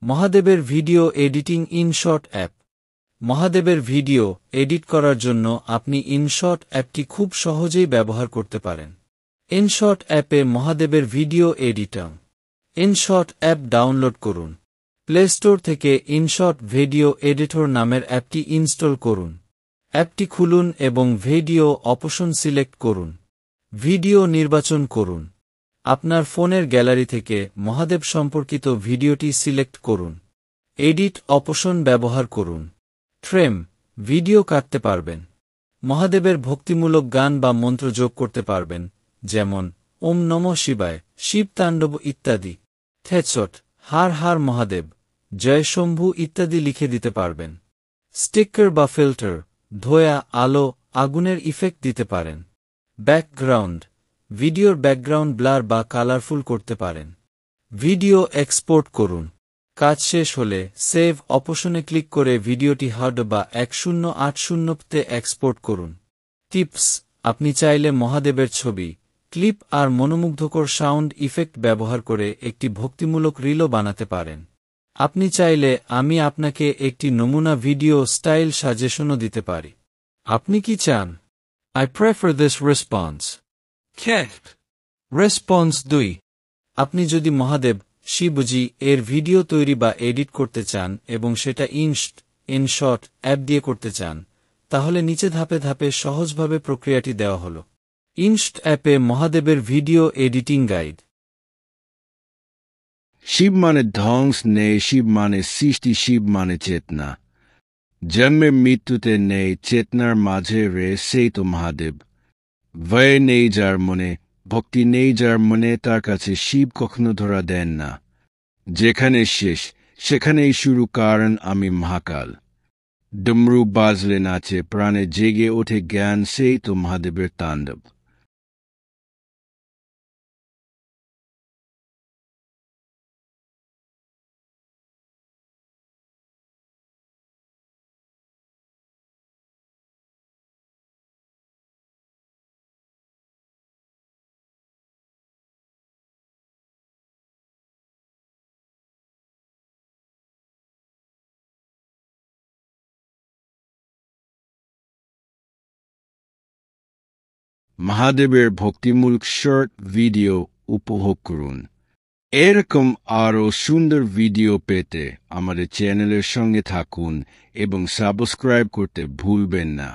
মহাদেবের video editing InShot app. মহাদেবের video edit করার জন্য আপনি ইনশট অ্যাপটি খুব সহজেই ব্যবহার করতে পারেন। ইনশট অ্যাপে মহাদেবের video editor. InShot app download করুন। প্লে স্টোর থেকে ইনশট ভিডিও এডিটর নামের অ্যাপটি ইনস্টল করুন। অ্যাপটি খুলুন এবং ভিডিও অপশন সিলেক্ট করুন। ভিডিও নির্বাচন করুন। আপনার ফোনের গ্যালারি থেকে মহাদেব সম্পর্কিত ভিডিওটি সিলেক্ট করুন। এডিট অপশন ব্যবহার করুন। ট্রেম ভিডিও কাটতে পারবেন। মহাদেবের ভক্তিমূলক গান বা মন্ত্র যোগ করতে পারবেন, যেমন ওম নমঃ শিবায়, শিব তাণ্ডব ইত্যাদি। থেটসট, হার হার মহাদেব, জয় শম্ভু ইত্যাদি লিখে দিতে পারবেন। স্টিকার বা ফিল্টার, ধোয়া, আলো, আগুনের ইফেক্ট দিতে পারেন। ব্যাকগ্রাউন্ড ভিডিওর ব্যাকগ্রাউন্ড ব্লার বা কালারফুল করতে পারেন। ভিডিও এক্সপোর্ট করুন। কাজ শেষ হলে সেভ অপশনে ক্লিক করে ভিডিওটি হার্ড বা 1080p এক্সপোর্ট করুন। টিপস, আপনি চাইলে মহাদেবের ছবি, ক্লিপ আর মনোমুগ্ধকর সাউন্ড ইফেক্ট ব্যবহার করে একটি ভক্তিমূলক রিলও বানাতে পারেন। আপনি চাইলে আমি আপনাকে একটি নমুনা ভিডিও স্টাইল সাজেশনও দিতে পারি। আপনি কি চান? I prefer this response. Response 2। আপনি যদি মহাদেব, শিবজি এর ভিডিও তৈরি বা এডিট করতে চান এবং সেটা ইনশট অ্যাপ দিয়ে করতে চান, তাহলে নিচে ধাপে ধাপে সহজভাবে প্রক্রিয়াটি দেওয়া হল। ইনশট অ্যাপে মহাদেবের ভিডিও এডিটিং গাইড। শিব মানে ধ্বংস নেই, শিব মানে সৃষ্টি, শিব মানে চেতনা। জন্মের মৃত্যুতে নেই, চেতনার মাঝে রে সেই তো মহাদেব। ভয় নেই যার মনে, ভক্তি নেই যার মনে, তার কাছে শিব কখনো ধরা দেন না। যেখানে শেষ সেখানেই শুরু, কারণ আমি মহাকাল। ডমরু বাজলে নাচে, প্রাণে জেগে ওঠে জ্ঞান, সেই তো মহাদেবের তাণ্ডব। মহাদেবের ভক্তিমূলক শর্ট ভিডিও উপভোগ করুন। এরকম আরও সুন্দর ভিডিও পেতে আমাদের চ্যানেলের সঙ্গে থাকুন এবং সাবস্ক্রাইব করতে ভুলবেন না।